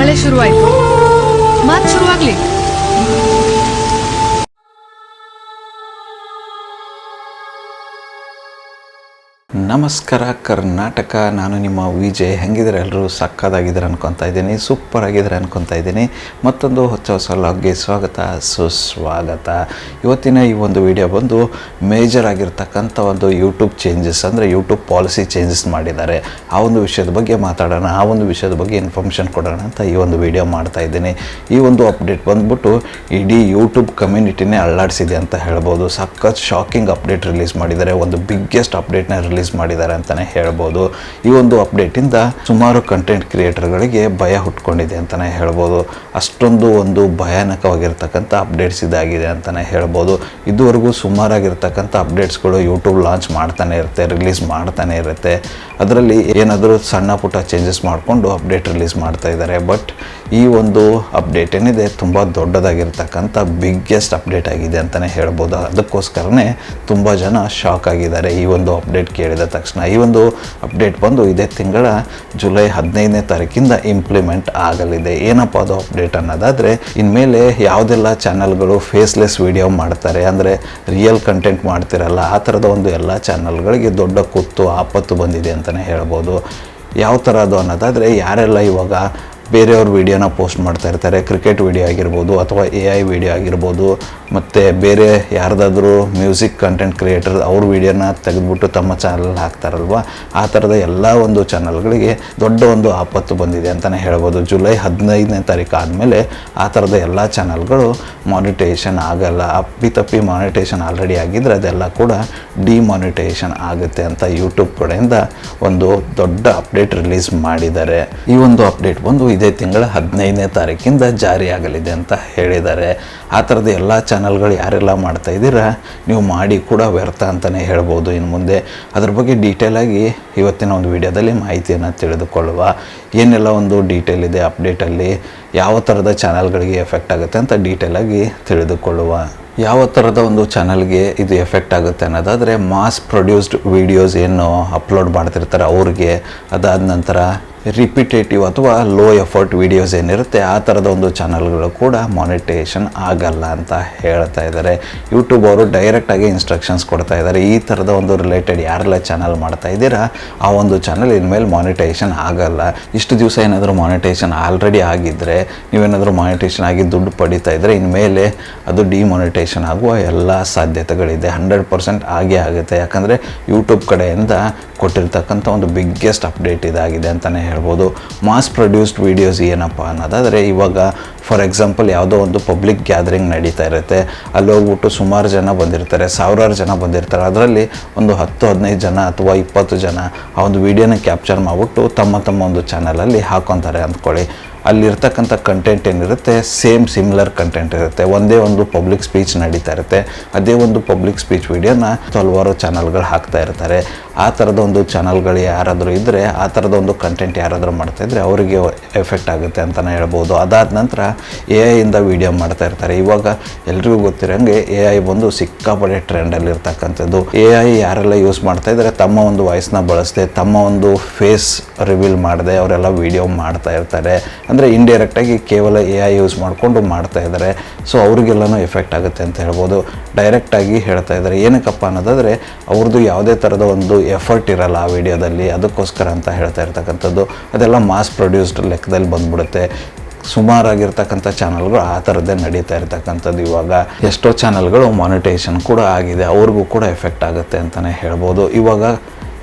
ಮಳೆ ಶುರುವಾಯ್ತು. ಮಾತು ಶುರುವಾಗ್ಲಿ. ನಮಸ್ಕಾರ ಕರ್ನಾಟಕ, ನಾನು ನಿಮ್ಮ ವಿಜಯ್. ಹೆಂಗಿದ್ರೆ ಎಲ್ಲರೂ ಸಕ್ಕದಾಗಿದ್ದಾರೆ ಅನ್ಕೊತಾ ಇದ್ದೀನಿ, ಸೂಪರ್ ಆಗಿದ್ದಾರೆ ಅನ್ಕೊತಾ ಇದ್ದೀನಿ. ಮತ್ತೊಂದು ಹೊಸ ಲಾಗ್ಗೆ ಸ್ವಾಗತ ಸುಸ್ವಾಗತ. ಇವತ್ತಿನ ಈ ಒಂದು ವಿಡಿಯೋ ಬಂದು ಮೇಜರ್ ಆಗಿರ್ತಕ್ಕಂಥ ಒಂದು ಯೂಟ್ಯೂಬ್ ಚೇಂಜಸ್, ಅಂದರೆ ಯೂಟ್ಯೂಬ್ ಪಾಲಿಸಿ ಚೇಂಜಸ್ ಮಾಡಿದ್ದಾರೆ. ಆ ಒಂದು ವಿಷಯದ ಬಗ್ಗೆ ಮಾತಾಡೋಣ, ಆ ಒಂದು ವಿಷಯದ ಬಗ್ಗೆ ಇನ್ಫಾರ್ಮೇಷನ್ ಕೊಡೋಣ ಅಂತ ಈ ಒಂದು ವಿಡಿಯೋ ಮಾಡ್ತಾ ಇದ್ದೀನಿ. ಈ ಒಂದು ಅಪ್ಡೇಟ್ ಬಂದ್ಬಿಟ್ಟು ಇಡೀ ಯೂಟ್ಯೂಬ್ ಕಮ್ಯುನಿಟಿನೇ ಅಲ್ಲಾಡಿಸಿದೆ ಅಂತ ಹೇಳ್ಬೋದು. ಸಖತ್ ಶಾಕಿಂಗ್ ಅಪ್ಡೇಟ್ ರಿಲೀಸ್ ಮಾಡಿದ್ದಾರೆ, ಒಂದು ಬಿಗ್ಗೆಸ್ಟ್ ಅಪ್ಡೇಟ್ನ ರಿಲೀಸ್ ಮಾಡಿದ್ದಾರೆ ಅಂತಾನೆ ಹೇಳ್ಬೋದು. ಈ ಒಂದು ಅಪ್ಡೇಟಿಂದ ಸುಮಾರು ಕಂಟೆಂಟ್ ಕ್ರಿಯೇಟರ್ಗಳಿಗೆ ಭಯ ಹುಟ್ಕೊಂಡಿದೆ ಅಂತಾನೆ ಹೇಳ್ಬೋದು. ಅಷ್ಟೊಂದು ಒಂದು ಭಯಾನಕವಾಗಿರ್ತಕ್ಕಂಥ ಅಪ್ಡೇಟ್ಸ್ ಇದಾಗಿದೆ ಅಂತಾನೆ ಹೇಳ್ಬೋದು. ಇದುವರೆಗೂ ಸುಮಾರಾಗಿರ್ತಕ್ಕಂಥ ಅಪ್ಡೇಟ್ಸ್ಗಳು ಯೂಟ್ಯೂಬ್ ಲಾಂಚ್ ಮಾಡ್ತಾನೆ ಇರುತ್ತೆ, ರಿಲೀಸ್ ಮಾಡ್ತಾನೆ ಇರುತ್ತೆ. ಅದರಲ್ಲಿ ಏನಾದರೂ ಸಣ್ಣ ಪುಟ್ಟ ಚೇಂಜಸ್ ಮಾಡಿಕೊಂಡು ಅಪ್ಡೇಟ್ ರಿಲೀಸ್ ಮಾಡ್ತಾ ಇದ್ದಾರೆ. ಬಟ್ ಈ ಒಂದು ಅಪ್ಡೇಟ್ ಏನಿದೆ ತುಂಬ ದೊಡ್ಡದಾಗಿರ್ತಕ್ಕಂಥ ಬಿಗ್ಗೆಸ್ಟ್ ಅಪ್ಡೇಟ್ ಆಗಿದೆ ಅಂತಲೇ ಹೇಳ್ಬೋದು. ಅದಕ್ಕೋಸ್ಕರನೇ ತುಂಬ ಜನ ಶಾಕ್ ಆಗಿದ್ದಾರೆ ಈ ಒಂದು ಅಪ್ಡೇಟ್ ಕೇಳಿದ ತಕ್ಷಣ. ಈ ಒಂದು ಅಪ್ಡೇಟ್ ಬಂದು ಇದೇ ತಿಂಗಳ ಜುಲೈ 15ನೇ ತಾರೀಕಿಂದ ಇಂಪ್ಲಿಮೆಂಟ್ ಆಗಲಿದೆ. ಏನಪ್ಪ ಅದು ಅಪ್ಡೇಟ್ ಅನ್ನೋದಾದರೆ, ಇನ್ಮೇಲೆ ಯಾವುದೆಲ್ಲ ಚಾನಲ್ಗಳು ಫೇಸ್ಲೆಸ್ ವಿಡಿಯೋ ಮಾಡ್ತಾರೆ, ಅಂದರೆ ರಿಯಲ್ ಕಂಟೆಂಟ್ ಮಾಡ್ತಿರಲ್ಲ, ಆ ಥರದ ಒಂದು ಎಲ್ಲ ಚಾನಲ್ಗಳಿಗೆ ದೊಡ್ಡ ಕುತ್ತು ಆಪತ್ತು ಬಂದಿದೆ ಅಂತಲೇ ಹೇಳ್ಬೋದು. ಯಾವ ಥರ ಅದು ಅನ್ನೋದಾದರೆ, ಯಾರೆಲ್ಲ ಇವಾಗ ಬೇರೆಯವ್ರ ವೀಡಿಯೋನ ಪೋಸ್ಟ್ ಮಾಡ್ತಾ ಇರ್ತಾರೆ, ಕ್ರಿಕೆಟ್ ವೀಡಿಯೋ ಆಗಿರ್ಬೋದು ಅಥವಾ AI ವಿಡಿಯೋ ಆಗಿರ್ಬೋದು, ಮತ್ತು ಬೇರೆ ಯಾರ್ದಾದ್ರೂ ಮ್ಯೂಸಿಕ್ ಕಂಟೆಂಟ್ ಕ್ರಿಯೇಟರ್ ಅವ್ರ ವೀಡಿಯೋನ ತೆಗೆದುಬಿಟ್ಟು ತಮ್ಮ ಚಾನಲ್ ಹಾಕ್ತಾರಲ್ವ, ಆ ಥರದ ಎಲ್ಲ ಒಂದು ಚಾನಲ್ಗಳಿಗೆ ದೊಡ್ಡ ಒಂದು ಆಪತ್ತು ಬಂದಿದೆ ಅಂತಲೇ ಹೇಳ್ಬೋದು. ಜುಲೈ 15ನೇ ತಾರೀಕು ಆದಮೇಲೆ ಆ ಥರದ ಎಲ್ಲ ಚಾನಲ್ಗಳು ಮಾನಿಟೈಸೇಷನ್ ಆಗಲ್ಲ. ಅಪ್ಪಿತಪ್ಪಿ ಮಾನಿಟೈಸೇಷನ್ ಆಲ್ರೆಡಿ ಆಗಿದ್ದರೆ ಅದೆಲ್ಲ ಕೂಡ ಡಿಮಾನಿಟೈಸೇಷನ್ ಆಗುತ್ತೆ ಅಂತ ಯೂಟ್ಯೂಬ್ ಕಡೆಯಿಂದ ಒಂದು ದೊಡ್ಡ ಅಪ್ಡೇಟ್ ರಿಲೀಸ್ ಮಾಡಿದ್ದಾರೆ. ಈ ಒಂದು ಅಪ್ಡೇಟ್ ಬಂದು ಇದೇ ತಿಂಗಳ 15ನೇ ತಾರೀಕಿಂದ ಜಾರಿಯಾಗಲಿದೆ ಅಂತ ಹೇಳಿದ್ದಾರೆ. ಆ ಥರದ ಎಲ್ಲ ಚಾನಲ್ಗಳು ಯಾರೆಲ್ಲ ಮಾಡ್ತಾ ಇದ್ದೀರಾ, ನೀವು ಮಾಡಿ ಕೂಡ ವ್ಯರ್ಥ ಅಂತಲೇ ಹೇಳ್ಬೋದು. ಇನ್ನು ಮುಂದೆ ಅದ್ರ ಬಗ್ಗೆ ಡೀಟೇಲಾಗಿ ಇವತ್ತಿನ ಒಂದು ವಿಡಿಯೋದಲ್ಲಿ ಮಾಹಿತಿಯನ್ನು ತಿಳಿದುಕೊಳ್ಳುವ. ಏನೆಲ್ಲ ಒಂದು ಡೀಟೇಲ್ ಇದೆ ಅಪ್ಡೇಟಲ್ಲಿ, ಯಾವ ಥರದ ಚಾನಲ್ಗಳಿಗೆ ಎಫೆಕ್ಟ್ ಆಗುತ್ತೆ ಅಂತ ಡೀಟೇಲಾಗಿ ತಿಳಿದುಕೊಳ್ಳುವ. ಯಾವ ಥರದ ಒಂದು ಚಾನಲ್ಗೆ ಇದು ಎಫೆಕ್ಟ್ ಆಗುತ್ತೆ ಅನ್ನೋದಾದರೆ, ಮಾಸ್ ಪ್ರೊಡ್ಯೂಸ್ಡ್ ವೀಡಿಯೋಸ್ ಏನು ಅಪ್ಲೋಡ್ ಮಾಡ್ತಿರ್ತಾರೆ ಅವ್ರಿಗೆ, ಅದಾದ ನಂತರ ರಿಪಿಟೇಟಿವ್ ಅಥವಾ ಲೋ ಎಫರ್ಟ್ ವೀಡಿಯೋಸ್ ಏನಿರುತ್ತೆ ಆ ಥರದ ಒಂದು ಚಾನಲ್ಗಳು ಕೂಡ ಮಾನಿಟೈಸೇಷನ್ ಆಗಲ್ಲ ಅಂತ ಹೇಳ್ತಾ ಇದ್ದಾರೆ. ಯೂಟ್ಯೂಬ್ ಅವರು ಡೈರೆಕ್ಟಾಗಿ ಇನ್ಸ್ಟ್ರಕ್ಷನ್ಸ್ ಕೊಡ್ತಾ ಇದ್ದಾರೆ. ಈ ಥರದ ಒಂದು ರಿಲೇಟೆಡ್ ಯಾರೆಲ್ಲ ಚಾನಲ್ ಮಾಡ್ತಾ ಇದ್ದೀರಾ ಆ ಒಂದು ಚಾನಲ್ ಇನ್ಮೇಲೆ ಮಾನಿಟೈಸೇಷನ್ ಆಗಲ್ಲ. ಇಷ್ಟು ದಿವಸ ಏನಾದರೂ ಮಾನಿಟೈಸೇಷನ್ ಆಲ್ರೆಡಿ ಆಗಿದ್ದರೆ, ನೀವೇನಾದರೂ ಮಾನಿಟೈಸೇಷನ್ ಆಗಿ ದುಡ್ಡು ಪಡಿತಾ ಇದ್ದರೆ, ಇನ್ಮೇಲೆ ಅದು ಡಿಮಾನಿಟೈಸೇಷನ್ ಆಗುವ ಎಲ್ಲ ಸಾಧ್ಯತೆಗಳಿದೆ. 100% ಆಗೇ ಆಗುತ್ತೆ. ಯಾಕಂದರೆ ಯೂಟ್ಯೂಬ್ ಕಡೆಯಿಂದ ಕೊಟ್ಟಿರ್ತಕ್ಕಂಥ ಒಂದು ಬಿಗ್ಗೆಸ್ಟ್ ಅಪ್ಡೇಟ್ ಇದಾಗಿದೆ ಅಂತಲೇ ಹೇಳ್ಬೋದು. ಮಾಸ್ ಪ್ರೊಡ್ಯೂಸ್ಡ್ ವೀಡಿಯೋಸ್ ಏನಪ್ಪ ಅನ್ನೋದಾದರೆ, ಇವಾಗ ಫಾರ್ ಎಕ್ಸಾಂಪಲ್ ಯಾವುದೋ ಒಂದು ಪಬ್ಲಿಕ್ ಗ್ಯಾದರಿಂಗ್ ನಡೀತಾ ಇರುತ್ತೆ, ಅಲ್ಲಿ ಹೋಗ್ಬಿಟ್ಟು ಸುಮಾರು ಜನ ಬಂದಿರ್ತಾರೆ, ಸಾವಿರಾರು ಜನ ಬಂದಿರ್ತಾರೆ. ಅದರಲ್ಲಿ ಒಂದು 10-15 ಜನ ಅಥವಾ 20 ಜನ ಆ ಒಂದು ವೀಡಿಯೋನ ಕ್ಯಾಪ್ಚರ್ ಮಾಡಿಬಿಟ್ಟು ತಮ್ಮ ಒಂದು ಚಾನಲಲ್ಲಿ ಹಾಕೊತಾರೆ ಅಂದ್ಕೊಳ್ಳಿ. ಅಲ್ಲಿರ್ತಕ್ಕಂಥ ಕಂಟೆಂಟ್ ಏನಿರುತ್ತೆ ಸೇಮ್ ಸಿಮಿಲರ್ ಕಂಟೆಂಟ್ ಇರುತ್ತೆ. ಒಂದೇ ಒಂದು ಪಬ್ಲಿಕ್ ಸ್ಪೀಚ್ ನಡೀತಾ ಇರುತ್ತೆ, ಅದೇ ಒಂದು ಪಬ್ಲಿಕ್ ಸ್ಪೀಚ್ ವಿಡಿಯೋನ ಹಲವಾರು ಚಾನಲ್ಗಳು ಹಾಕ್ತಾ ಇರ್ತಾರೆ. ಆ ಥರದ ಒಂದು ಚಾನಲ್ಗಳು ಯಾರಾದರೂ ಇದ್ದರೆ, ಆ ಥರದ ಒಂದು ಕಂಟೆಂಟ್ ಯಾರಾದರೂ ಮಾಡ್ತಾಯಿದ್ರೆ ಅವರಿಗೆ ಎಫೆಕ್ಟ್ ಆಗುತ್ತೆ ಅಂತಲೇ ಹೇಳ್ಬೋದು. ಅದಾದ ನಂತರ AI ಇಂದ ವೀಡಿಯೋ ಮಾಡ್ತಾ ಇರ್ತಾರೆ. ಇವಾಗ ಎಲ್ರಿಗೂ ಗೊತ್ತಿರೋಂಗೆ AI ಬಂದು ಸಿಕ್ಕಾಪಟ್ಟೆ ಟ್ರೆಂಡಲ್ಲಿ ಇರ್ತಕ್ಕಂಥದ್ದು. AI ಯಾರೆಲ್ಲ ಯೂಸ್ ಮಾಡ್ತಾ ಇದ್ದಾರೆ, ತಮ್ಮ ಒಂದು ವಾಯ್ಸ್ನ ಬಳಸದೆ, ತಮ್ಮ ಒಂದು ಫೇಸ್ ರಿವೀಲ್ ಮಾಡದೆ ಅವರೆಲ್ಲ ವೀಡಿಯೋ ಮಾಡ್ತಾ ಇರ್ತಾರೆ. ಅಂದರೆ ಇಂಡೈರೆಕ್ಟಾಗಿ ಕೇವಲ AI ಯೂಸ್ ಮಾಡಿಕೊಂಡು ಮಾಡ್ತಾ ಇದ್ದಾರೆ. ಸೊ ಅವ್ರಿಗೆಲ್ಲನೂ ಎಫೆಕ್ಟ್ ಆಗುತ್ತೆ ಅಂತ ಹೇಳ್ಬೋದು. ಡೈರೆಕ್ಟಾಗಿ ಹೇಳ್ತಾ ಇದ್ದಾರೆ. ಏನಕ್ಕಪ್ಪ ಅನ್ನೋದಾದರೆ, ಅವ್ರದ್ದು ಯಾವುದೇ ಥರದ ಒಂದು ಎಫರ್ಟ್ ಇರಲ್ಲ ಆ ವಿಡಿಯೋದಲ್ಲಿ, ಅದಕ್ಕೋಸ್ಕರ ಅಂತ ಹೇಳ್ತಾ ಇರ್ತಕ್ಕಂಥದ್ದು. ಅದೆಲ್ಲ ಮಾಸ್ ಪ್ರೊಡ್ಯೂಸ್ಡ್ ಲೆಕ್ಕದಲ್ಲಿ ಬಂದ್ಬಿಡುತ್ತೆ. ಸುಮಾರಾಗಿರ್ತಕ್ಕಂಥ ಚಾನಲ್ಗಳು ಆ ಥರದ್ದೇ ನಡೀತಾ ಇರ್ತಕ್ಕಂಥದ್ದು. ಇವಾಗ ಎಷ್ಟೋ ಚಾನಲ್ಗಳು ಮಾನಿಟೈಸೇಷನ್ ಕೂಡ ಆಗಿದೆ, ಅವ್ರಿಗೂ ಕೂಡ ಎಫೆಕ್ಟ್ ಆಗುತ್ತೆ ಅಂತಲೇ ಹೇಳ್ಬೋದು. ಇವಾಗ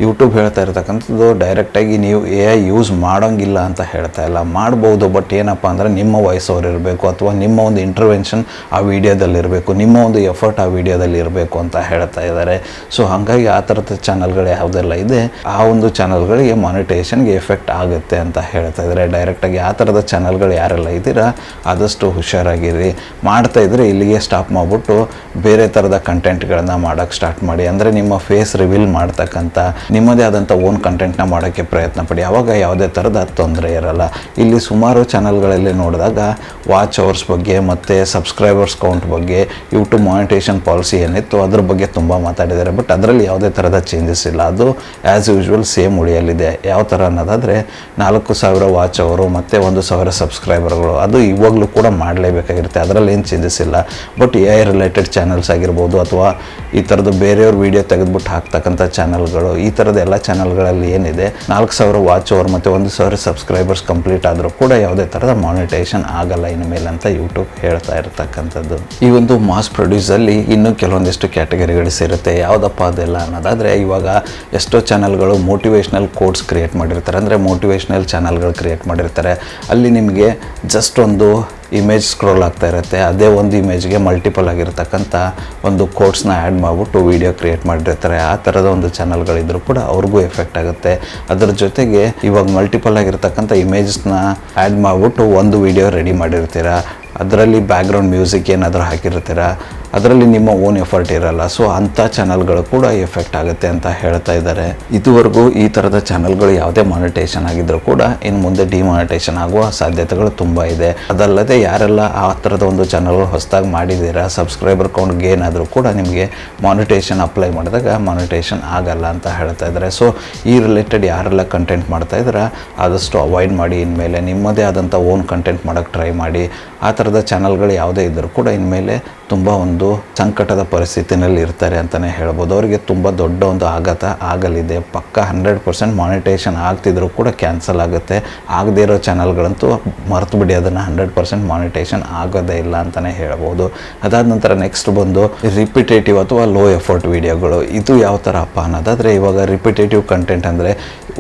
ಯೂಟ್ಯೂಬ್ ಹೇಳ್ತಾ ಇರ್ತಕ್ಕಂಥದ್ದು ಡೈರೆಕ್ಟಾಗಿ ನೀವು AI ಯೂಸ್ ಮಾಡೋಂಗಿಲ್ಲ ಅಂತ ಹೇಳ್ತಾ ಇಲ್ಲ, ಮಾಡ್ಬೋದು. ಬಟ್ ಏನಪ್ಪ ಅಂದರೆ ನಿಮ್ಮ ವಾಯ್ಸ್ ಅವ್ರು ಇರಬೇಕು, ಅಥವಾ ನಿಮ್ಮ ಒಂದು ಇಂಟರ್ವೆನ್ಷನ್ ಆ ವಿಡಿಯೋದಲ್ಲಿ ಇರಬೇಕು, ನಿಮ್ಮ ಒಂದು ಎಫರ್ಟ್ ಆ ವಿಡಿಯೋದಲ್ಲಿ ಇರಬೇಕು ಅಂತ ಹೇಳ್ತಾ ಇದ್ದಾರೆ. ಸೊ ಹಾಗಾಗಿ ಆ ಥರದ ಚಾನಲ್ಗಳು ಯಾವುದೆಲ್ಲ ಇದೆ ಆ ಒಂದು ಚಾನಲ್ಗಳಿಗೆ ಮಾನಿಟೈಸೇಷನ್ಗೆ ಎಫೆಕ್ಟ್ ಆಗುತ್ತೆ ಅಂತ ಹೇಳ್ತಾ ಇದ್ದಾರೆ. ಡೈರೆಕ್ಟಾಗಿ ಆ ಥರದ ಚಾನಲ್ಗಳು ಯಾರೆಲ್ಲ ಇದ್ದೀರಾ ಆದಷ್ಟು ಹುಷಾರಾಗಿರಿ. ಮಾಡ್ತಾಯಿದ್ರೆ ಇಲ್ಲಿಗೆ ಸ್ಟಾಪ್ ಮಾಡಿಬಿಟ್ಟು ಬೇರೆ ಥರದ ಕಂಟೆಂಟ್ಗಳನ್ನ ಮಾಡೋಕ್ಕೆ ಸ್ಟಾರ್ಟ್ ಮಾಡಿ. ಅಂದರೆ ನಿಮ್ಮ ಫೇಸ್ ರಿವೀಲ್ ಮಾಡ್ತಕ್ಕಂಥ ನಿಮ್ಮದೇ ಆದಂಥ ಓನ್ ಕಂಟೆಂಟ್ನ ಮಾಡೋಕ್ಕೆ ಪ್ರಯತ್ನ ಪಡಿ. ಆವಾಗ ಯಾವುದೇ ಥರದ ತೊಂದರೆ ಇರಲ್ಲ. ಇಲ್ಲಿ ಸುಮಾರು ಚಾನಲ್ಗಳಲ್ಲಿ ನೋಡಿದಾಗ ವಾಚ್ ಅವರ್ಸ್ ಬಗ್ಗೆ ಮತ್ತು ಸಬ್ಸ್ಕ್ರೈಬರ್ಸ್ ಕೌಂಟ್ ಬಗ್ಗೆ, ಯೂಟ್ಯೂಬ್ ಮಾನಿಟೇಷನ್ ಪಾಲಿಸಿ ಏನಿತ್ತು ಅದ್ರ ಬಗ್ಗೆ ತುಂಬ ಮಾತಾಡಿದ್ದಾರೆ. ಬಟ್ ಅದರಲ್ಲಿ ಯಾವುದೇ ಥರದ ಚೇಂಜಸ್ ಇಲ್ಲ. ಅದು ಆ್ಯಸ್ ಯೂಶ್ವಲ್ ಸೇಮ್ ಉಳಿಯಲಿದೆ. ಯಾವ ಥರ ಅನ್ನೋದಾದರೆ 4,000 ವಾಚ್ ಅವರು ಮತ್ತು 1,000 ಸಬ್ಸ್ಕ್ರೈಬರ್ಗಳು ಅದು ಇವಾಗಲೂ ಕೂಡ ಮಾಡಲೇಬೇಕಾಗಿರುತ್ತೆ. ಅದರಲ್ಲಿ ಏನು ಚೇಂಜಸ್ ಇಲ್ಲ. ಬಟ್ AI ರಿಲೇಟೆಡ್ ಚಾನಲ್ಸ್ ಆಗಿರ್ಬೋದು ಅಥವಾ ಈ ಥರದ್ದು ಬೇರೆಯವ್ರ ವೀಡಿಯೋ ತೆಗೆದುಬಿಟ್ಟು ಹಾಕ್ತಕ್ಕಂಥ ಚಾನಲ್ಗಳು, ಈ ಥರದ ಎಲ್ಲ ಚಾನಲ್ಗಳಲ್ಲಿ ಏನಿದೆ 4,000 ವಾಚ್ ಅವರ್ ಮತ್ತು 1,000 ಸಬ್ಸ್ಕ್ರೈಬರ್ಸ್ ಕಂಪ್ಲೀಟ್ ಆದರೂ ಕೂಡ ಯಾವುದೇ ಥರದ ಮಾನಿಟೈಸೇಷನ್ ಆಗಲ್ಲ ಇನ್ಮೇಲೆ ಅಂತ ಯೂಟ್ಯೂಬ್ ಹೇಳ್ತಾ ಇರ್ತಕ್ಕಂಥದ್ದು. ಈ ಒಂದು ಮಾಸ್ ಪ್ರೊಡ್ಯೂಸಲ್ಲಿ ಇನ್ನೂ ಕೆಲವೊಂದಿಷ್ಟು ಕ್ಯಾಟಗರಿಗಳು ಸೇರುತ್ತೆ. ಯಾವುದಪ್ಪ ಅದೆಲ್ಲ ಅನ್ನೋದಾದರೆ, ಇವಾಗ ಎಷ್ಟೋ ಚಾನಲ್ಗಳು ಮೋಟಿವೇಶ್ನಲ್ ಕೋಡ್ಸ್ ಕ್ರಿಯೇಟ್ ಮಾಡಿರ್ತಾರೆ, ಅಂದರೆ ಮೋಟಿವೇಶ್ನಲ್ ಚಾನಲ್ಗಳು ಕ್ರಿಯೇಟ್ ಮಾಡಿರ್ತಾರೆ. ಅಲ್ಲಿ ನಿಮಗೆ ಜಸ್ಟ್ ಒಂದು ಇಮೇಜ್ ಸ್ಕ್ರೋಲ್ ಆಗ್ತಾ ಇರುತ್ತೆ. ಅದೇ ಒಂದು ಇಮೇಜ್ಗೆ ಮಲ್ಟಿಪಲ್ ಆಗಿರ್ತಕ್ಕಂಥ ಒಂದು ಕೋಡ್ಸ್ನ ಆ್ಯಡ್ ಮಾಡಿಬಿಟ್ಟು ವೀಡಿಯೋ ಕ್ರಿಯೇಟ್ ಮಾಡಿರ್ತಾರೆ. ಆ ಥರದ ಒಂದು ಚಾನಲ್ಗಳಿದ್ರೂ ಕೂಡ ಅವ್ರಿಗೂ ಎಫೆಕ್ಟ್ ಆಗುತ್ತೆ. ಅದರ ಜೊತೆಗೆ ಇವಾಗ ಮಲ್ಟಿಪಲ್ ಆಗಿರ್ತಕ್ಕಂಥ ಇಮೇಜ್ನ ಆ್ಯಡ್ ಮಾಡಿಬಿಟ್ಟು ಒಂದು ವೀಡಿಯೋ ರೆಡಿ ಮಾಡಿರ್ತೀರ, ಅದರಲ್ಲಿ ಬ್ಯಾಕ್ಗ್ರೌಂಡ್ ಮ್ಯೂಸಿಕ್ ಏನಾದರೂ ಹಾಕಿರ್ತೀರ, ಅದರಲ್ಲಿ ನಿಮ್ಮ ಓನ್ ಎಫರ್ಟ್ ಇರಲ್ಲ. ಸೊ ಅಂಥ ಚಾನಲ್ಗಳು ಕೂಡ ಎಫೆಕ್ಟ್ ಆಗುತ್ತೆ ಅಂತ ಹೇಳ್ತಾ ಇದ್ದಾರೆ. ಇದುವರೆಗೂ ಈ ಥರದ ಚಾನಲ್ಗಳು ಯಾವುದೇ ಮಾನಿಟೇಷನ್ ಆಗಿದ್ದರೂ ಕೂಡ ಇನ್ನು ಮುಂದೆ ಡಿಮಾನಿಟೇಷನ್ ಆಗುವ ಸಾಧ್ಯತೆಗಳು ತುಂಬ ಇದೆ. ಅದಲ್ಲದೆ ಯಾರೆಲ್ಲ ಆ ಥರದ ಒಂದು ಚಾನಲ್ಗಳು ಹೊಸದಾಗಿ ಮಾಡಿದ್ದೀರಾ, ಸಬ್ಸ್ಕ್ರೈಬರ್ ಕೌಂಟ್ ಗೇನ್ ಆದರೂ ಕೂಡ ನಿಮಗೆ ಮಾನಿಟೇಷನ್ ಅಪ್ಲೈ ಮಾಡಿದಾಗ ಮಾನಿಟೇಷನ್ ಆಗಲ್ಲ ಅಂತ ಹೇಳ್ತಾ ಇದ್ದಾರೆ. ಸೊ ಈ ರಿಲೇಟೆಡ್ ಯಾರೆಲ್ಲ ಕಂಟೆಂಟ್ ಮಾಡ್ತಾ ಇದ್ದೀರಾ ಆದಷ್ಟು ಅವಾಯ್ಡ್ ಮಾಡಿ. ಇನ್ಮೇಲೆ ನಿಮ್ಮದೇ ಆದಂಥ ಓನ್ ಕಂಟೆಂಟ್ ಮಾಡೋಕ್ಕೆ ಟ್ರೈ ಮಾಡಿ. ಆ ಥರದ ಚಾನಲ್ಗಳು ಯಾವುದೇ ಇದ್ದರೂ ಕೂಡ ಇನ್ಮೇಲೆ ತುಂಬ ಒಂದು ಸಂಕಟದ ಪರಿಸ್ಥಿತಿನಲ್ಲಿ ಇರ್ತಾರೆ ಅಂತಲೇ ಹೇಳ್ಬೋದು. ಅವರಿಗೆ ತುಂಬ ದೊಡ್ಡ ಒಂದು ಆಘಾತ ಆಗಲಿದೆ. ಪಕ್ಕ 100% ಮಾನಿಟೇಷನ್ ಆಗ್ತಿದ್ರು ಕೂಡ ಕ್ಯಾನ್ಸಲ್ ಆಗುತ್ತೆ. ಆಗದೇ ಇರೋ ಚಾನಲ್ಗಳಂತೂ ಮರೆತು ಬಿಡಿ, ಅದನ್ನು 100% ಮಾನಿಟೇಷನ್ ಆಗೋದೇ ಇಲ್ಲ ಅಂತಲೇ ಹೇಳ್ಬೋದು. ಅದಾದ ನಂತರ ನೆಕ್ಸ್ಟ್ ಬಂದು ರಿಪಿಟೇಟಿವ್ ಅಥವಾ ಲೋ ಎಫರ್ಟ್ ವೀಡಿಯೋಗಳು. ಇದು ಯಾವ ಥರ ಅಪ್ಪ ಅನ್ನೋದಾದರೆ, ಇವಾಗ ರಿಪಿಟೇಟಿವ್ ಕಂಟೆಂಟ್ ಅಂದರೆ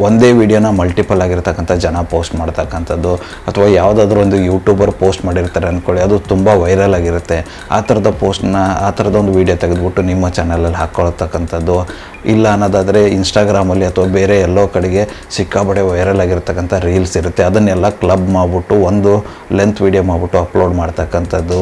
ಒಂದೇ ವೀಡಿಯೋನ ಮಲ್ಟಿಪಲ್ ಆಗಿರ್ತಕ್ಕಂಥ ಜನ ಪೋಸ್ಟ್ ಮಾಡ್ತಕ್ಕಂಥದ್ದು, ಅಥವಾ ಯಾವುದಾದ್ರೂ ಒಂದು ಯೂಟ್ಯೂಬರ್ ಪೋಸ್ಟ್ ಮಾಡಿರ್ತಾರೆ ಅಂದ್ಕೊಳ್ಳಿ, ಅದು ತುಂಬ ವೈರಲ್ ಆಗಿರುತ್ತೆ. ಆ ಥರದ ಪೋಸ್ಟ್ನ, ಆ ಥರದ ಒಂದು ವೀಡಿಯೋ ತೆಗೆದುಬಿಟ್ಟು ನಿಮ್ಮ ಚಾನಲಲ್ಲಿ ಹಾಕ್ಕೊಳ್ತಕ್ಕಂಥದ್ದು. ಇಲ್ಲ ಅನ್ನೋದಾದರೆ ಇನ್ಸ್ಟಾಗ್ರಾಮಲ್ಲಿ ಅಥವಾ ಬೇರೆ ಎಲ್ಲೋ ಕಡೆಗೆ ಸಿಕ್ಕಾಬಡೆ ವೈರಲ್ ಆಗಿರ್ತಕ್ಕಂಥ ರೀಲ್ಸ್ ಇರುತ್ತೆ, ಅದನ್ನೆಲ್ಲ ಕ್ಲಬ್ ಮಾಡಿಬಿಟ್ಟು ಒಂದು ಲೆಂತ್ ವೀಡಿಯೋ ಮಾಡಿಬಿಟ್ಟು ಅಪ್ಲೋಡ್ ಮಾಡ್ತಕ್ಕಂಥದ್ದು.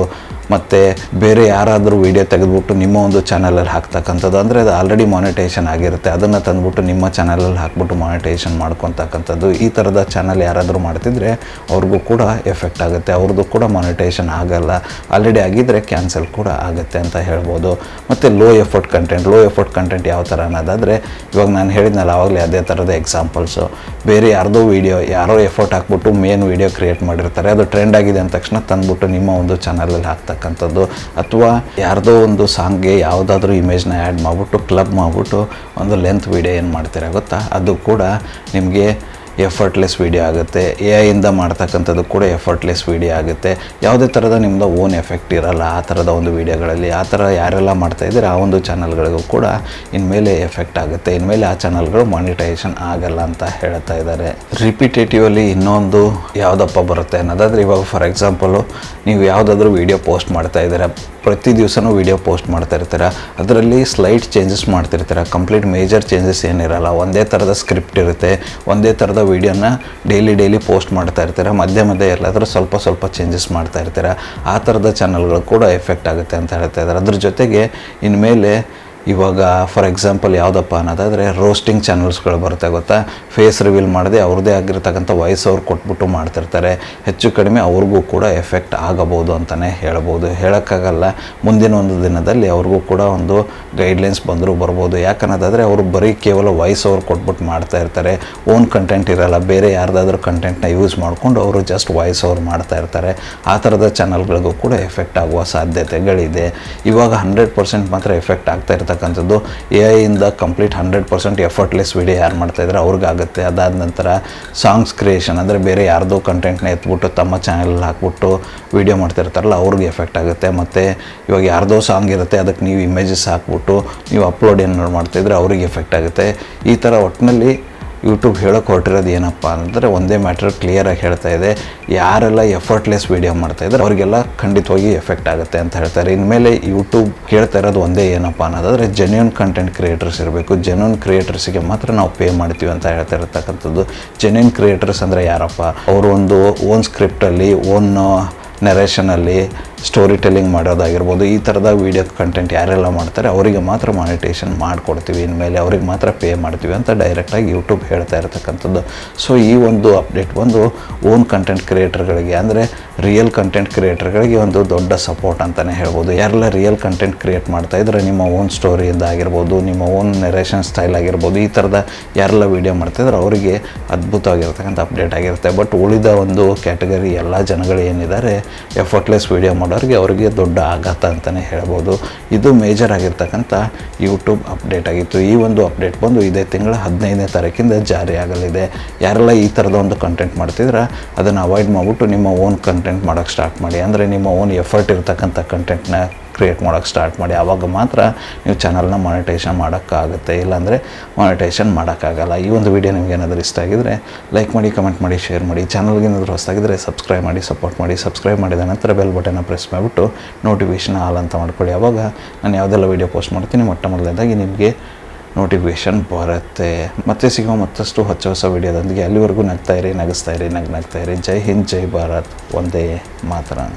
ಮತ್ತು ಬೇರೆ ಯಾರಾದರೂ ವೀಡಿಯೋ ತೆಗೆದುಬಿಟ್ಟು ನಿಮ್ಮ ಒಂದು ಚಾನಲಲ್ಲಿ ಹಾಕ್ತಕ್ಕಂಥದ್ದು, ಅಂದರೆ ಅದು ಆಲ್ರೆಡಿ ಮಾನಿಟೇಷನ್ ಆಗಿರುತ್ತೆ, ಅದನ್ನು ತಂದುಬಿಟ್ಟು ನಿಮ್ಮ ಚಾನಲಲ್ಲಿ ಹಾಕ್ಬಿಟ್ಟು ಮಾನಿಟೇಷನ್ ಮಾಡ್ಕೊತಕ್ಕಂಥದ್ದು. ಈ ಥರದ ಚಾನಲ್ ಯಾರಾದರೂ ಮಾಡ್ತಿದ್ರೆ ಅವ್ರಿಗೂ ಕೂಡ ಎಫೆಕ್ಟ್ ಆಗುತ್ತೆ, ಅವ್ರದ್ದು ಕೂಡ ಮಾನಿಟೇಷನ್ ಆಗಲ್ಲ. ಆಲ್ರೆಡಿ ಆಗಿದ್ದರೆ ಕ್ಯಾನ್ಸಲ್ ಕೂಡ ಆಗುತ್ತೆ ಅಂತ ಹೇಳ್ಬೋದು. ಮತ್ತು ಲೋ ಎಫರ್ಟ್ ಕಂಟೆಂಟ್ ಯಾವ ಥರ ಅನ್ನೋದಾದರೆ, ಇವಾಗ ನಾನು ಹೇಳಿದ್ನಲ್ಲ ಆವಾಗಲೇ ಅದೇ ಥರದ ಎಕ್ಸಾಂಪಲ್ಸು. ಬೇರೆ ಯಾರ್ದೋ ವೀಡಿಯೋ ಯಾರೋ ಎಫರ್ಟ್ ಹಾಕ್ಬಿಟ್ಟು ಮೇನ್ ವೀಡಿಯೋ ಕ್ರಿಯೇಟ್ ಮಾಡಿರ್ತಾರೆ, ಅದು ಟ್ರೆಂಡ್ ಆಗಿದೆ ಅಂದ ತಕ್ಷಣ ತಂದುಬಿಟ್ಟು ನಿಮ್ಮ ಒಂದು ಚಾನಲಲ್ಲಿ ಹಾಕ್ತಕ್ಕಂಥದ್ದು. ಅಥವಾ ಯಾರ್ದೋ ಒಂದು ಸಾಂಗ್ಗೆ ಯಾವುದಾದ್ರೂ ಇಮೇಜ್ನ ಆ್ಯಡ್ ಮಾಡಿಬಿಟ್ಟು ಕ್ಲಬ್ ಮಾಡಿಬಿಟ್ಟು ಒಂದು ಲೆಂತ್ ವೀಡಿಯೋ ಏನು ಮಾಡ್ತೀರಾ ಗೊತ್ತಾ, ಅದು ಕೂಡ ನಿಮಗೆ ಎಫರ್ಟ್ಲೆಸ್ ವೀಡಿಯೋ ಆಗುತ್ತೆ. AI ಮಾಡ್ತಕ್ಕಂಥದ್ದು ಕೂಡ ಎಫರ್ಟ್ಲೆಸ್ ವೀಡಿಯೋ ಆಗುತ್ತೆ. ಯಾವುದೇ ಥರದ ನಿಮ್ಮದು ಓನ್ ಎಫೆಕ್ಟ್ ಇರಲ್ಲ ಆ ಥರದ ಒಂದು ವೀಡಿಯೋಗಳಲ್ಲಿ. ಆ ಥರ ಯಾರೆಲ್ಲ ಮಾಡ್ತಾಯಿದ್ದೀರ ಆ ಒಂದು ಚಾನಲ್ಗಳಿಗೂ ಕೂಡ ಇನ್ಮೇಲೆ ಎಫೆಕ್ಟ್ ಆಗುತ್ತೆ. ಇನ್ಮೇಲೆ ಆ ಚಾನಲ್ಗಳು ಮಾನಿಟೈಸೇಷನ್ ಆಗಲ್ಲ ಅಂತ ಹೇಳ್ತಾ ಇದ್ದಾರೆ. ರಿಪಿಟೇಟಿವಲ್ಲಿ ಇನ್ನೊಂದು ಯಾವುದಪ್ಪ ಬರುತ್ತೆ ಅನ್ನೋದಾದರೆ, ಇವಾಗ ಫಾರ್ ಎಕ್ಸಾಂಪಲು ನೀವು ಯಾವುದಾದ್ರೂ ವೀಡಿಯೋ ಪೋಸ್ಟ್ ಮಾಡ್ತಾ ಇದ್ದೀರಾ, ಪ್ರತಿ ದಿವಸನೂ ವೀಡಿಯೋ ಪೋಸ್ಟ್ ಮಾಡ್ತಾ ಇರ್ತೀರ, ಅದರಲ್ಲಿ ಸ್ಲೈಟ್ ಚೇಂಜಸ್ ಮಾಡ್ತಿರ್ತೀರ, ಕಂಪ್ಲೀಟ್ ಮೇಜರ್ ಚೇಂಜಸ್ ಏನಿರಲ್ಲ. ಒಂದೇ ಥರದ ಸ್ಕ್ರಿಪ್ಟ್ ಇರುತ್ತೆ, ಒಂದೇ ಥರದ ವೀಡಿಯೋನ ಡೈಲಿ ಪೋಸ್ಟ್ ಮಾಡ್ತಾ ಇರ್ತೀರ, ಮಧ್ಯೆ ಎಲ್ಲಾದರೂ ಸ್ವಲ್ಪ ಚೇಂಜಸ್ ಮಾಡ್ತಾ ಇರ್ತೀರ. ಆ ಥರದ ಚಾನಲ್ಗಳು ಕೂಡ ಎಫೆಕ್ಟ್ ಆಗುತ್ತೆ ಅಂತ ಹೇಳ್ತಾ ಇದ್ದಾರೆ. ಅದ್ರ ಜೊತೆಗೆ ಇನ್ಮೇಲೆ ಇವಾಗ ಫಾರ್ ಎಕ್ಸಾಂಪಲ್ ಯಾವುದಪ್ಪ ಅನ್ನೋದಾದರೆ, ರೋಸ್ಟಿಂಗ್ ಚಾನಲ್ಸ್ಗಳು ಬರುತ್ತೆ ಗೊತ್ತಾ, ಫೇಸ್ ರಿವೀಲ್ ಮಾಡದೆ ಅವ್ರದ್ದೇ ಆಗಿರ್ತಕ್ಕಂಥ ವಾಯ್ಸ್ ಅವ್ರು ಕೊಟ್ಬಿಟ್ಟು ಮಾಡ್ತಿರ್ತಾರೆ. ಹೆಚ್ಚು ಕಡಿಮೆ ಅವ್ರಿಗೂ ಕೂಡ ಎಫೆಕ್ಟ್ ಆಗಬಹುದು ಅಂತಲೇ ಹೇಳ್ಬೋದು. ಹೇಳೋಕ್ಕಾಗಲ್ಲ, ಮುಂದಿನ ಒಂದು ದಿನದಲ್ಲಿ ಅವ್ರಿಗೂ ಕೂಡ ಒಂದು ಗೈಡ್ಲೈನ್ಸ್ ಬಂದರೂ ಬರ್ಬೋದು. ಯಾಕನ್ನೋದಾದರೆ ಅವರು ಬರೀ ಕೇವಲ ವಾಯ್ಸ್ ಅವ್ರು ಕೊಟ್ಬಿಟ್ಟು ಮಾಡ್ತಾ ಇರ್ತಾರೆ, ಓನ್ ಕಂಟೆಂಟ್ ಇರಲ್ಲ. ಬೇರೆ ಯಾರ್ದಾದ್ರೂ ಕಂಟೆಂಟ್ನ ಯೂಸ್ ಮಾಡಿಕೊಂಡು ಅವರು ಜಸ್ಟ್ ವಾಯ್ಸ್ ಅವ್ರು ಮಾಡ್ತಾ ಇರ್ತಾರೆ. ಆ ಥರದ ಚಾನಲ್ಗಳಿಗೂ ಕೂಡ ಎಫೆಕ್ಟ್ ಆಗುವ ಸಾಧ್ಯತೆಗಳಿದೆ. ಇವಾಗ 100% ಮಾತ್ರ ಎಫೆಕ್ಟ್ ಆಗ್ತಾ ಇರ್ತಕ್ಕಂಥದ್ದು AI ಕಂಪ್ಲೀಟ್ 100% ಎಫರ್ಟ್ಲೆಸ್ ವೀಡಿಯೋ ಯಾರು ಮಾಡ್ತಾಯಿದ್ರೆ ಅವ್ರಿಗಾಗುತ್ತೆ. ಅದಾದ ನಂತರ ಸಾಂಗ್ಸ್ ಕ್ರಿಯೇಷನ್, ಅಂದರೆ ಬೇರೆ ಯಾರ್ದೋ ಕಂಟೆಂಟ್ನ ಎತ್ಬಿಟ್ಟು ತಮ್ಮ ಚಾನಲಲ್ಲಿ ಹಾಕ್ಬಿಟ್ಟು ವೀಡಿಯೋ ಮಾಡ್ತಿರ್ತಾರಲ್ಲ ಅವ್ರಿಗೆ ಎಫೆಕ್ಟ್ ಆಗುತ್ತೆ. ಮತ್ತು ಇವಾಗ ಯಾರ್ದೋ ಸಾಂಗ್ ಇರುತ್ತೆ, ಅದಕ್ಕೆ ನೀವು ಇಮೇಜಸ್ ಹಾಕ್ಬಿಟ್ಟು ನೀವು ಅಪ್ಲೋಡ್ ಏನಾದ್ರು ಮಾಡ್ತಾಯಿದ್ರೆ ಅವ್ರಿಗೆ ಎಫೆಕ್ಟ್ ಆಗುತ್ತೆ. ಈ ಥರ ಒಟ್ಟಿನಲ್ಲಿ ಯೂಟ್ಯೂಬ್ ಹೇಳೋಕೆ ಹೊರಟಿರೋದು ಏನಪ್ಪ ಅಂದರೆ, ಒಂದೇ ಮ್ಯಾಟ್ರ್ ಕ್ಲಿಯರಾಗಿ ಹೇಳ್ತಾ ಇದೆ, ಯಾರೆಲ್ಲ ಎಫರ್ಟ್ಲೆಸ್ ವೀಡಿಯೋ ಮಾಡ್ತಾಯಿದ್ದಾರೆ ಅವರಿಗೆಲ್ಲ ಖಂಡಿತವಾಗಿ ಎಫೆಕ್ಟ್ ಆಗುತ್ತೆ ಅಂತ ಹೇಳ್ತಾರೆ. ಇನ್ಮೇಲೆ ಯೂಟ್ಯೂಬ್ ಕೇಳ್ತಾ ಇರೋದು ಒಂದೇ ಏನಪ್ಪ ಅನ್ನೋದಾದರೆ, ಜೆನ್ಯೂನ್ ಕಂಟೆಂಟ್ ಕ್ರಿಯೇಟರ್ಸ್ ಇರಬೇಕು. ಜೆನ್ಯೂನ್ ಕ್ರಿಯೇಟರ್ಸಿಗೆ ಮಾತ್ರ ನಾವು ಪೇ ಮಾಡ್ತೀವಿ ಅಂತ ಹೇಳ್ತಾ ಇರ್ತಕ್ಕಂಥದ್ದು. ಜೆನ್ಯೂನ್ ಕ್ರಿಯೇಟರ್ಸ್ ಅಂದರೆ ಯಾರಪ್ಪ, ಅವರು ಒಂದು ಓನ್ ಸ್ಕ್ರಿಪ್ಟಲ್ಲಿ, ಓನ್ ನರೇಷನಲ್ಲಿ ಸ್ಟೋರಿ ಟೆಲ್ಲಿಂಗ್ ಮಾಡೋದಾಗಿರ್ಬೋದು, ಈ ಥರದ ವೀಡಿಯೋ ಕಂಟೆಂಟ್ ಯಾರೆಲ್ಲ ಮಾಡ್ತಾರೆ ಅವರಿಗೆ ಮಾತ್ರ ಮಾನಿಟೇಷನ್ ಮಾಡಿಕೊಡ್ತೀವಿ, ಇನ್ಮೇಲೆ ಅವ್ರಿಗೆ ಮಾತ್ರ ಪೇ ಮಾಡ್ತೀವಿ ಅಂತ ಡೈರೆಕ್ಟಾಗಿ ಯೂಟ್ಯೂಬ್ ಹೇಳ್ತಾ ಇರ್ತಕ್ಕಂಥದ್ದು. ಸೊ ಈ ಒಂದು ಅಪ್ಡೇಟ್ ಬಂದು ಓನ್ ಕಂಟೆಂಟ್ ಕ್ರಿಯೇಟರ್ಗಳಿಗೆ, ಅಂದರೆ ರಿಯಲ್ ಕಂಟೆಂಟ್ ಕ್ರಿಯೇಟರ್ಗಳಿಗೆ ಒಂದು ದೊಡ್ಡ ಸಪೋರ್ಟ್ ಅಂತಲೇ ಹೇಳ್ಬೋದು. ಯಾರೆಲ್ಲ ರಿಯಲ್ ಕಂಟೆಂಟ್ ಕ್ರಿಯೇಟ್ ಮಾಡ್ತಾಯಿದ್ರೆ ನಿಮ್ಮ ಓನ್ ಸ್ಟೋರಿಯಿಂದ ಆಗಿರ್ಬೋದು, ನಿಮ್ಮ ಓನ್ ನೆರೇಷನ್ ಸ್ಟೈಲ್ ಆಗಿರ್ಬೋದು, ಈ ಥರದ ಯಾರೆಲ್ಲ ವೀಡಿಯೋ ಮಾಡ್ತಾಯಿದ್ರೆ ಅವರಿಗೆ ಅದ್ಭುತವಾಗಿರ್ತಕ್ಕಂಥ ಅಪ್ಡೇಟ್ ಆಗಿರುತ್ತೆ. ಬಟ್ ಉಳಿದ ಒಂದು ಕ್ಯಾಟಗರಿ ಎಲ್ಲ ಜನಗಳು ಏನಿದ್ದಾರೆ ಎಫರ್ಟ್ಲೆಸ್ ವೀಡಿಯೋ ಮಾಡೋರಿಗೆ ಅವರಿಗೆ ದೊಡ್ಡ ಆಘಾತ ಅಂತಲೇ ಹೇಳ್ಬೋದು. ಇದು ಮೇಜರ್ ಆಗಿರ್ತಕ್ಕಂಥ ಯೂಟ್ಯೂಬ್ ಅಪ್ಡೇಟ್ ಆಗಿತ್ತು. ಈ ಒಂದು ಅಪ್ಡೇಟ್ ಬಂದು ಇದೇ ತಿಂಗಳ 15ನೇ ತಾರೀಕಿಂದ ಜಾರಿ ಆಗಲಿದೆ. ಯಾರೆಲ್ಲ ಈ ಥರದ ಒಂದು ಕಂಟೆಂಟ್ ಮಾಡ್ತಿದ್ರೆ ಅದನ್ನು ಅವಾಯ್ಡ್ ಮಾಡಿಬಿಟ್ಟು ನಿಮ್ಮ ಓನ್ ಕಂಟೆಂಟ್ ಮಾಡೋಕ್ಕೆ ಸ್ಟಾರ್ಟ್ ಮಾಡಿ. ಅಂದರೆ ನಿಮ್ಮ ಓನ್ ಎಫರ್ಟ್ ಇರ್ತಕ್ಕಂಥ ಕಂಟೆಂಟ್ನ ಕ್ರಿಯೇಟ್ ಮಾಡೋಕ್ಕೆ ಸ್ಟಾರ್ಟ್ ಮಾಡಿ. ಆವಾಗ ಮಾತ್ರ ನೀವು ಚಾನಲ್ನ ಮಾನಿಟೈಸೇಷನ್ ಮಾಡೋಕ್ಕಾಗುತ್ತೆ, ಇಲ್ಲಾಂದರೆ ಮಾನಿಟೈಸೇಷನ್ ಮಾಡೋಕ್ಕಾಗಲ್ಲ. ಈ ಒಂದು ವಿಡಿಯೋ ನಿಮ್ಗೆ ಏನಾದರೂ ಇಷ್ಟ ಆಗಿದರೆ ಲೈಕ್ ಮಾಡಿ, ಕಮೆಂಟ್ ಮಾಡಿ, ಶೇರ್ ಮಾಡಿ. ಚಾನಲ್ಗೆ ಏನಾದರೂ ಹೊಸದಾಗಿದ್ದರೆ ಸಬ್ಸ್ಕ್ರೈಬ್ ಮಾಡಿ, ಸಪೋರ್ಟ್ ಮಾಡಿ. ಸಬ್ಸ್ಕ್ರೈಬ್ ಮಾಡಿದ ನಂತರ ಬೆಲ್ ಬಟನ್ನ ಪ್ರೆಸ್ ಮಾಡಿಬಿಟ್ಟು ನೋಟಿಫಿಕೇಷನ್ ಆಲ್ ಅಂತ ಮಾಡ್ಕೊಳ್ಳಿ. ಆವಾಗ ನಾನು ಯಾವುದೆಲ್ಲ ವೀಡಿಯೋ ಪೋಸ್ಟ್ ಮಾಡ್ತೀನಿ ಮೊಟ್ಟ ಮೊದಲನೇದಾಗಿ ನಿಮಗೆ ನೋಟಿಫಿಕೇಷನ್ ಬರುತ್ತೆ. ಮತ್ತೆ ಸಿಗೋ ಮತ್ತಷ್ಟು ಹೊಸ ವೀಡಿಯೋದೊಂದಿಗೆ. ಅಲ್ಲಿವರೆಗೂ ನಗ್ತಾ ಇರಿ, ನಗಿಸ್ತಾ ಇರಿ, ನಗ್ತಾ ಇರಿ. ಜೈ ಹಿಂದ್, ಜೈ ಭಾರತ್, ಒಂದೇ ಮಾತರಂ.